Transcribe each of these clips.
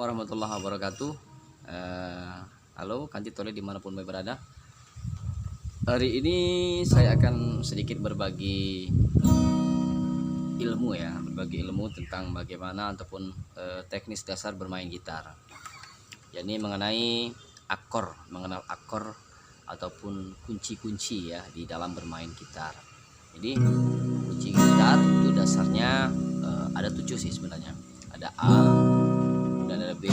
warahmatullahi wabarakatuh. Halo, kanti tole dimanapun berada. Hari ini saya akan sedikit berbagi ilmu tentang bagaimana ataupun teknis dasar bermain gitar. Jadi mengenal akor ataupun kunci-kunci ya di dalam bermain gitar. Jadi kunci gitar itu dasarnya ada 7 sih sebenarnya. Ada A, dan ada B,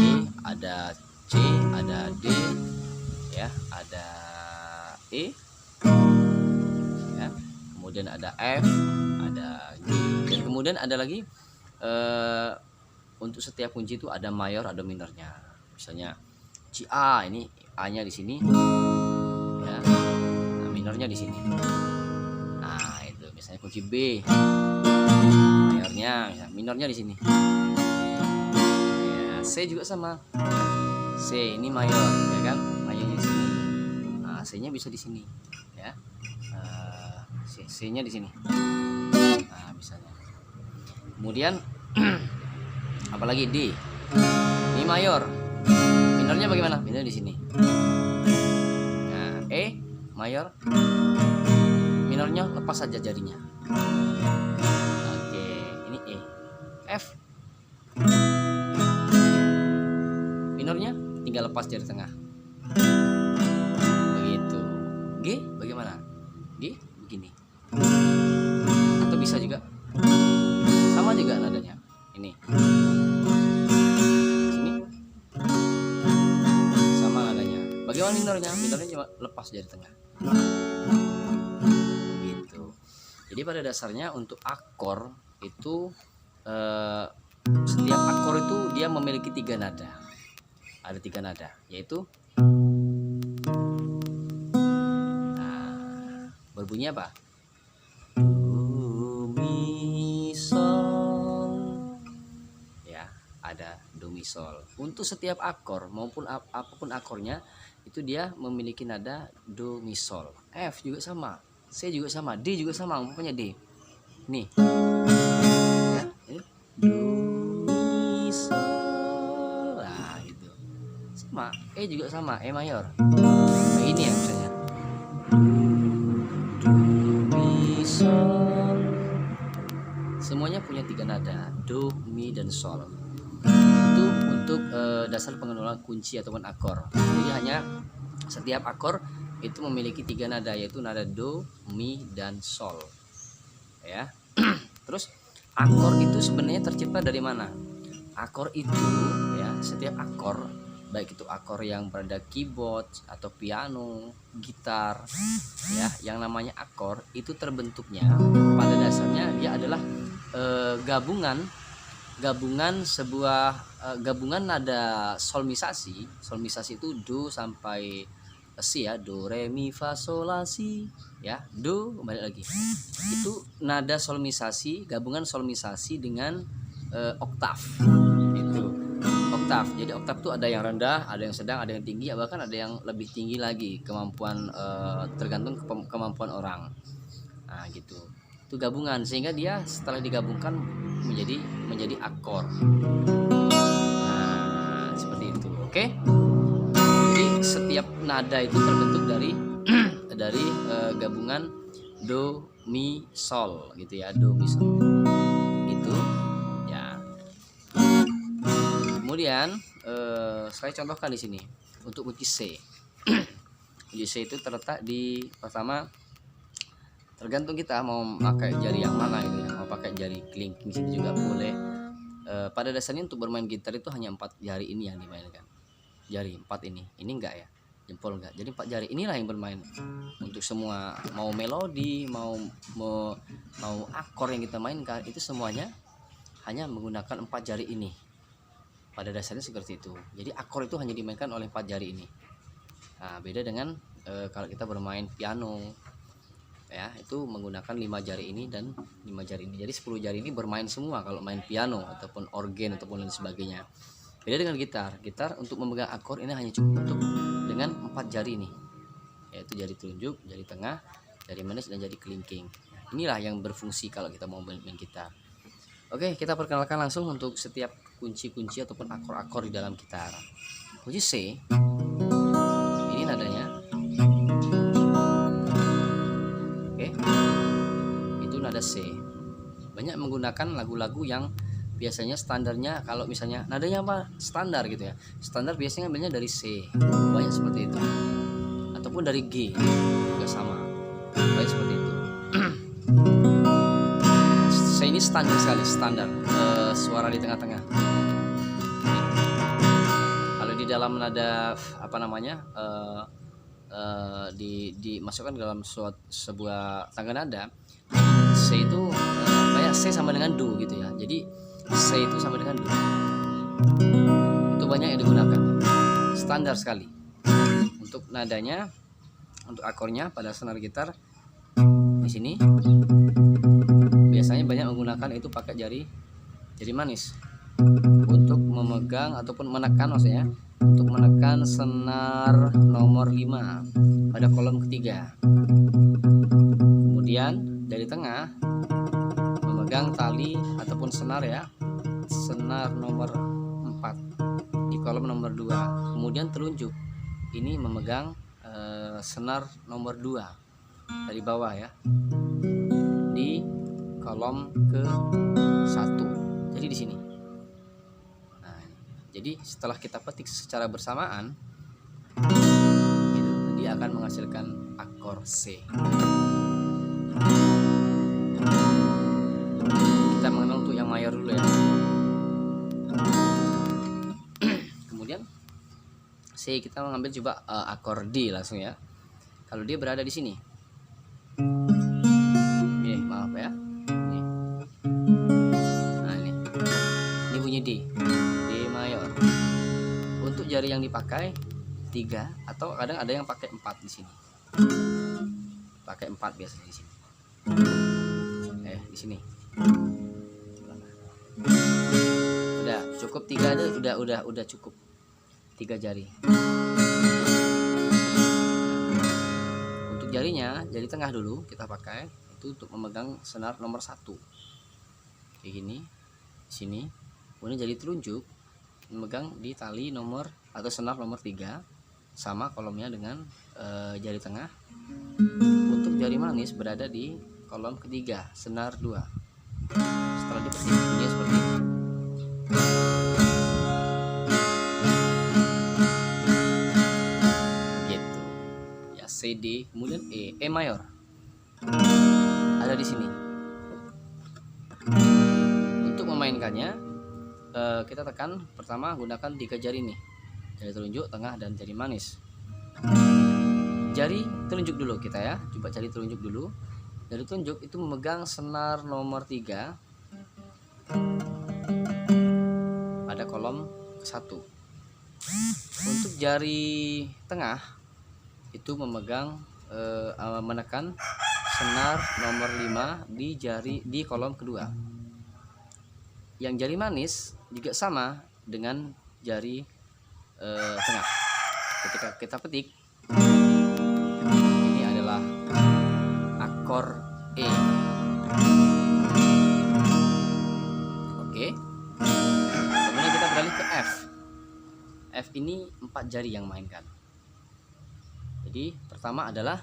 ada C, ada D, ya, ada E, ya, kemudian ada F, ada G, dan kemudian ada lagi untuk setiap kunci itu ada mayor, ada minornya. Misalnya C A, ini A-nya di sini, ya, nah, minornya di sini. Nah itu misalnya kunci B, mayornya, minornya di sini. C juga sama, C ini mayor, ya kan, mayornya di sini. Nah, C-nya bisa di sini, ya, C-nya di sini. Nah, misalnya. Kemudian apalagi D, ini mayor, minornya bagaimana? Minor di sini. Nah, E mayor, minornya lepas saja jarinya. Oke, ini E, F. Minornya tinggal lepas jari tengah. Begitu. G bagaimana? G begini. Atau bisa juga sama juga nadanya. Ini. Sini. Sama nadanya. Bagaimana minornya? Minornya cuma lepas jari tengah. Gitu. Jadi pada dasarnya untuk akor itu setiap akor itu dia memiliki 3 nada. Ada 3 nada, yaitu berbunyi apa? Do, mi, sol. Ya, ada do, mi, sol. Untuk setiap akor maupun apapun akornya itu dia memiliki nada do, mi, sol. F juga sama, C juga sama, D juga sama, pokoknya D. Nih. Ya, ini do, mi, sol. Sama, E juga sama, E mayor. Nah, ini ya misalnya do, mi, sol. Semuanya punya 3 nada, do, mi, dan sol. Itu untuk dasar pengenalan kunci ataupun akor. Jadi hanya setiap akor itu memiliki 3 nada, yaitu nada do, mi, dan sol. Ya. Terus akor itu sebenarnya tercipta dari mana? Akor itu ya, setiap akor, baik itu akor yang pada keyboard atau piano, gitar, ya, yang namanya akor itu terbentuknya pada dasarnya dia adalah gabungan nada solmisasi. Solmisasi itu do sampai si, ya, do, re, mi, fa, sol, la, si, ya, do, balik lagi. Itu nada solmisasi, gabungan solmisasi dengan oktav. Oktav. Jadi oktav itu ada yang rendah, ada yang sedang, ada yang tinggi, bahkan ada yang lebih tinggi lagi kemampuan, tergantung kemampuan orang. Nah, gitu. Itu gabungan sehingga dia setelah digabungkan menjadi akor. Nah, seperti itu. Oke. Jadi setiap nada itu terbentuk dari gabungan do, mi, sol gitu ya, do, mi, sol. Gitu. Kemudian saya contohkan di sini untuk kunci C. Kunci C itu terletak di pertama, tergantung kita mau pakai jari yang mana gitu ya. Mau pakai jari kelingking sini juga boleh. Pada dasarnya untuk bermain gitar itu hanya 4 jari ini yang dimainkan. Jari 4 ini enggak ya, jempol enggak. Jadi 4 jari inilah yang bermain untuk semua, mau melodi, mau akor yang kita mainkan, itu semuanya hanya menggunakan 4 jari ini. Pada dasarnya seperti itu. Jadi akor itu hanya dimainkan oleh 4 jari ini. Nah, beda dengan kalau kita bermain piano, ya, itu menggunakan 5 jari ini dan 5 jari ini. Jadi 10 jari ini bermain semua kalau main piano ataupun organ ataupun lain sebagainya. Beda dengan gitar. Gitar untuk memegang akor ini hanya cukup untuk dengan 4 jari ini, yaitu jari telunjuk, jari tengah, jari manis, dan jari kelingking. Inilah yang berfungsi kalau kita mau main gitar. Oke, kita perkenalkan langsung untuk setiap kunci-kunci ataupun akor-akor di dalam gitar. Kunci C ini nadanya, oke, itu nada C. Banyak menggunakan lagu-lagu yang biasanya standarnya, kalau misalnya nadanya apa standar gitu ya, standar biasanya ambilnya dari C, banyak seperti itu, ataupun dari G juga sama, banyak seperti itu. C ini standar sekali, standar suara di tengah-tengah. Kalau di dalam nada apa namanya dimasukkan dalam sebuah tangga nada, C itu kayak C sama dengan Do gitu ya. Jadi C itu sama dengan Do. Itu banyak yang digunakan. Standar sekali. Untuk nadanya, untuk akornya pada senar gitar di sini biasanya banyak menggunakan itu pakai jari manis untuk memegang ataupun menekan, maksudnya untuk menekan senar nomor 5 pada kolom ketiga. Kemudian dari tengah memegang tali ataupun senar ya, senar nomor 4 di kolom nomor 2. Kemudian telunjuk ini memegang senar nomor 2 dari bawah ya, di kolom ke-1. Jadi di sini. Nah, jadi setelah kita petik secara bersamaan, dia akan menghasilkan akor C. Kita mengenal untuk yang mayor dulu ya. Kemudian C kita mengambil coba akor D langsung ya. Kalau dia berada di sini, maaf ya. Nah ini bunyi D mayor. Untuk jari yang dipakai 3 atau kadang ada yang pakai 4 di sini. Pakai 4 biasanya di sini. Di sini. Udah cukup 3 aja, udah cukup 3 jari. Untuk jarinya, jari tengah dulu kita pakai itu untuk memegang senar nomor 1. Kayak gini. Di sini. Kemudian jari telunjuk memegang di tali nomor atau senar nomor 3 sama kolomnya dengan jari tengah. Untuk jari manis berada di kolom ketiga, senar 2. Setelah dipetik bunyinya seperti ini. Gitu. Ya, C, D, kemudian E mayor. Ada di sini. Untuk memainkannya kita tekan pertama gunakan 3 jari nih, jari telunjuk, tengah, dan jari manis. Jari telunjuk dulu kita ya, coba jari telunjuk dulu. Jari telunjuk itu memegang senar nomor 3 pada kolom ke-1. Untuk jari tengah itu memegang menekan senar nomor 5 di kolom kedua. Yang jari manis juga sama dengan jari tengah. Ketika kita petik, ini adalah akor E. Oke. Kemudian kita beralih ke F. F ini 4 jari yang mainkan. Jadi pertama adalah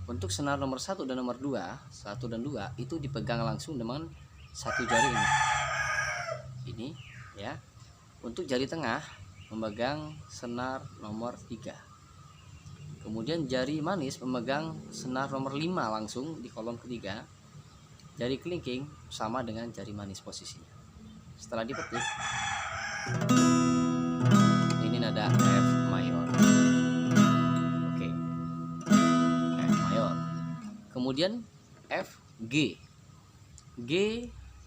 untuk senar nomor 1 dan nomor 2, 1 dan 2 itu dipegang langsung dengan 1 jari ini. Ini ya. Untuk jari tengah memegang senar nomor 3. Kemudian jari manis memegang senar nomor 5 langsung di kolom ketiga. Jari kelingking sama dengan jari manis posisinya. Setelah dipetik, ini nada F mayor. Oke. F mayor. Kemudian F G. G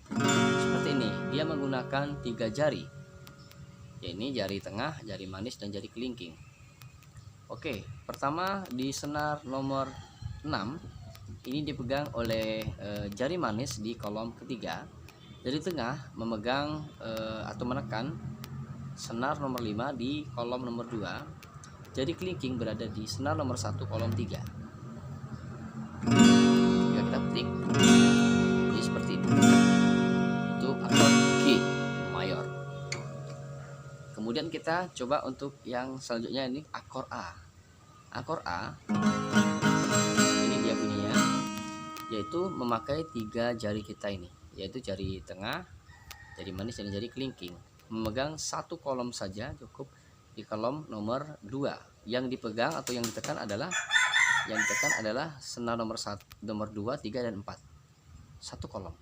seperti ini. Dia menggunakan 3 jari. Ini jari tengah, jari manis, dan jari kelingking. Oke, pertama di senar nomor 6 ini dipegang oleh jari manis di kolom ketiga. Jari tengah memegang atau menekan senar nomor 5 di kolom nomor 2. Jari kelingking berada di senar nomor 1 kolom 3. Jika kita petik, ini seperti itu. Itu akor kemudian kita coba untuk yang selanjutnya, ini akor A. Akor A ini dia bunyinya, yaitu memakai 3 jari kita ini, yaitu jari tengah, jari manis, dan jari kelingking. Memegang satu kolom saja cukup, di kolom nomor 2. Yang dipegang atau yang ditekan adalah senar nomor 1, nomor 2, 3, dan 4. Satu kolom.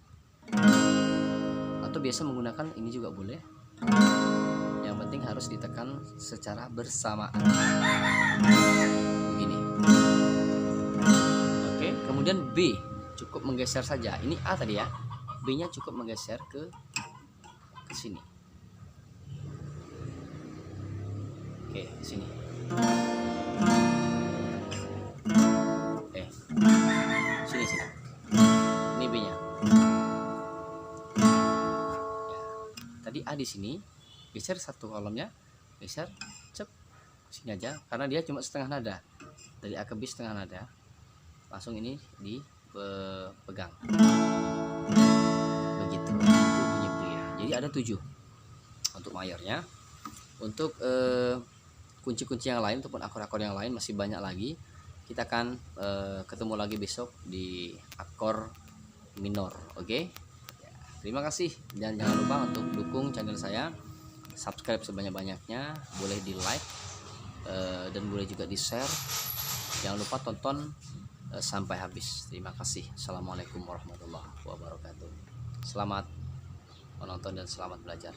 Atau biasa menggunakan ini juga boleh. Yang penting harus ditekan secara bersamaan. Begini. Oke, kemudian B cukup menggeser saja. Ini A tadi ya. B-nya cukup menggeser ke sini. Oke, di sini. Sini. Ini B-nya. Ya. Tadi A di sini, geser satu kolomnya, geser sini aja, karena dia cuma setengah nada. Dari A ke B setengah nada. Langsung ini dipegang. Begitu. Itu bunyi B ya. Jadi ada 7 untuk mayornya. Untuk kunci-kunci yang lain ataupun akor-akor yang lain masih banyak lagi. Kita akan ketemu lagi besok di akor minor. Oke? Ya, terima kasih, dan jangan lupa untuk dukung channel saya, subscribe sebanyak-banyaknya, boleh di like dan boleh juga di share. Jangan lupa tonton sampai habis. Terima kasih. Assalamualaikum warahmatullahi wabarakatuh. Selamat menonton dan selamat belajar.